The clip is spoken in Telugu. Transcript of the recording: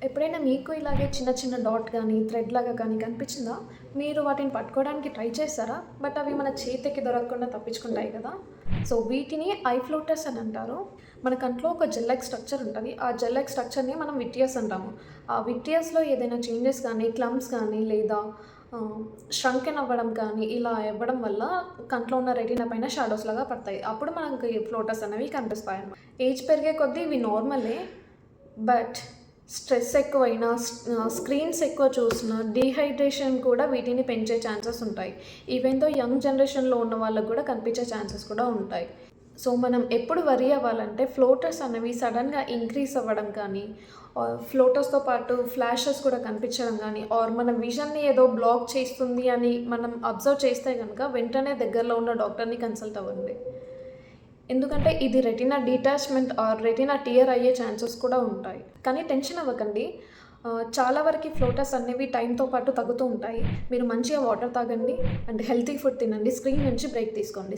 ఎప్పుడైనా మీకు ఇలాగే చిన్న చిన్న డాట్ గానీ, థ్రెడ్ లాగా కానీ కనిపించిందా? మీరు వాటిని పట్టుకోవడానికి ట్రై చేశారా? బట్ అవి మన చేతికి దొరకకుండా తప్పించుకుంటాయి కదా! సో, వీటిని ఐ ఫ్లోటర్స్ అని అంటారు. మన కంట్లో ఒక జెల్ లైక్ స్ట్రక్చర్ ఉంటది. ఆ జెల్ లైక్ స్ట్రక్చర్‌ని మనం విట్రియస్ అంటాము. ఆ విట్రియస్‌లో ఏదైనా చేంజెస్ కానీ, క్లమ్ప్స్ కానీ లేదా ష్రంకెన్ అవ్వడం కానీ ఇలా అవ్వడం వల్ల కంట్లో ఉన్న రెటీనా పైన షాడోస్ లాగా పడతాయి. అప్పుడు మనకి ఫ్లోటర్స్ అనేవి కనిపిస్తాయన్నమాట. ఏజ్ పెరిగే కొద్దీ ఇవి నార్మలే. బట్ స్ట్రెస్ ఎక్కువైనా, స్క్రీన్స్ ఎక్కువ చూసినా, డీహైడ్రేషన్ కూడా వీటిని పెంచే ఛాన్సెస్ ఉంటాయి. ఈవెన్ దో యంగ్ జనరేషన్‌లో ఉన్న వాళ్ళకి కూడా కనిపించే ఛాన్సెస్ కూడా ఉంటాయి. సో, మనం ఎప్పుడు వరీ అవ్వాలంటే ఫ్లోటర్స్ అనేవి సడెన్‌గా ఇంక్రీజ్ అవ్వడం కానీ, ఫ్లోటర్స్‌తో పాటు ఫ్లాషెస్ కూడా కనిపించడం గానీ, ఆర్ మన విజన్‌ని ఏదో బ్లాక్ చేస్తుంది అని మనం అబ్జర్వ్ చేస్తే గనుక వెంటనే దగ్గరలో ఉన్న డాక్టర్‌ని కన్సల్ట్ అవ్వండి. ఎందుకంటే ఇది రెటీనా డీటాచ్‌మెంట్ ఆర్ రెటీనా టియర్ అయ్యే ఛాన్సెస్ కూడా ఉంటాయి. కానీ టెన్షన్ అవ్వకండి. చాలా వరకి ఫ్లోటర్స్ అనేవి టైమ్‌తో పాటు తగ్గుతూ ఉంటాయి. మీరు మంచిగా వాటర్ తాగండి అండ్ హెల్తీ ఫుడ్ తినండి. స్క్రీన్ నుంచి బ్రేక్ తీసుకోండి.